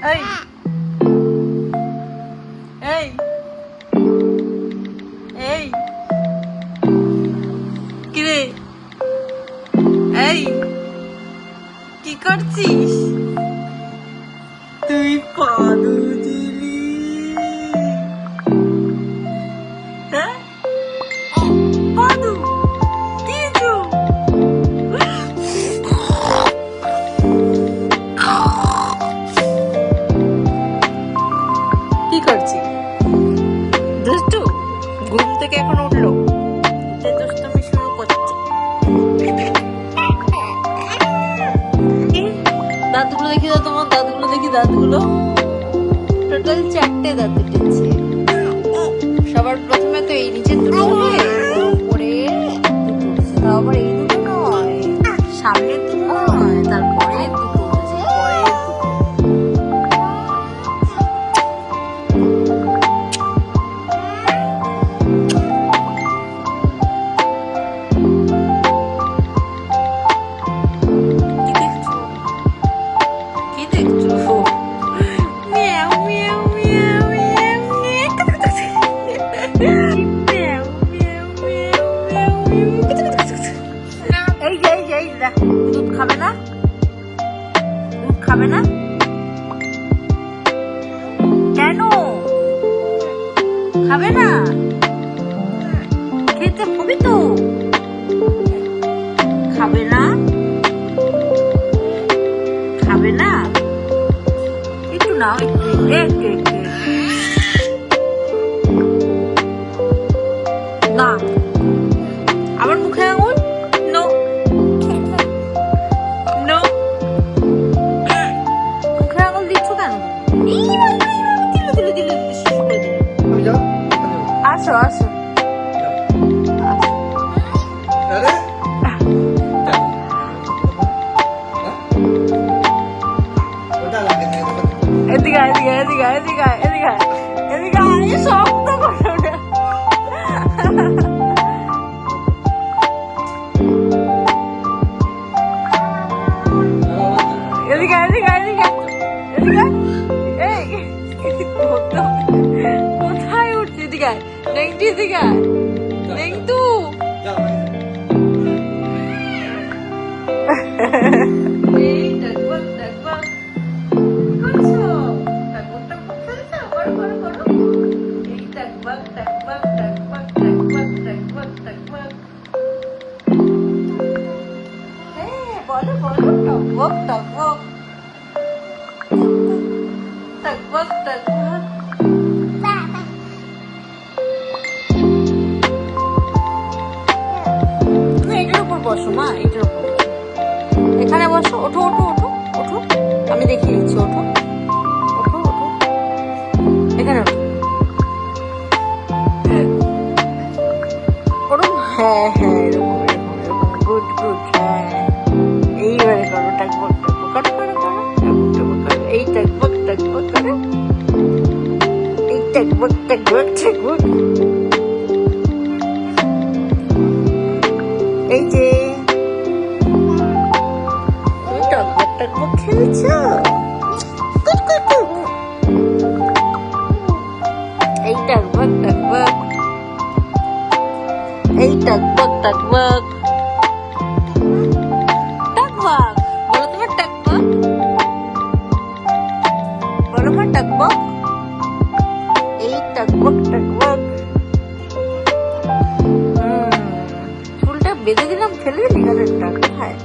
এই এই এই কি রে? এই কি করছিস তুই? পাদু দিলি? হ্যাঁ পাদু কিছু কি করছিস? দুষ্টু ঘুম থেকে এখন উঠলো, উঠে দুষ্টুমি শুরু করছে। দাঁতগুলো দেখি দাও, তোমার দাঁতগুলো দেখি, দাঁতগুলো টোটাল 4টে দাঁত উঠেছে। সবার প্রথমে তো এই নিচে দুটো হবে, পরে দুটো উঠেছে, তাও আবার এই দুটো নয়, সামনে দুটো নয়, তারপরে দুটো উঠেছে, পরে দুধ খাবে না? দুধ খাবে না কেন? খাবে না? খেতে হবে তো। খাবে না? খাবে না? একটু নাও, একটু একটু একটু না। আবার মুখে আঙুল? No no. মুখে আঙুল দিচ্ছ কেন? আসো আসো এদিকে এদিকে এদিকে এদিকে এদিকে এদিকে শক্ত করো না। এদিকে এদিকে এদিকে এদিকে এই কোথায় উঠছে? এদিকে নেংটু, এদিকে নেংটু। এই টকবক টকবক করছো, টকবক টকবক খেলছো, করো করো করো। এই টকবক টকবক টকবক টকবক টকবক টকবক। হ্যাঁ বলো বলো, টকবক টকবক টকবক টকবক। তুমি এটার উপর বসো মা, এটার উপর এখানে বসো। ওঠো ওঠো ওঠো ওঠো, আমি দেখিয়ে দিচ্ছি। ওঠো ওঠো ওঠো, এখানে ওঠো। ওরকম, হ্যাঁ হ্যাঁ এরকম এরকম এরকম, গুড গুড। হ্যাঁ এইবারে করো টকবক টকবক, করো করো করো টকবক টকবক করো। এই টকবক টকবক করো, এই টকবক টকবক টকবক। এই যে টকবক টকবক খেলছো, কুট কুট কুট। এই টকবক টকবক, এই টকবক টকবক টকবক। বলো তোমার টকবক, বলো মা টকবক। এই টকবক টকবক। চুলটা বেঁধে দিলাম, ফেলে দিলি গালেরটা কোথায়?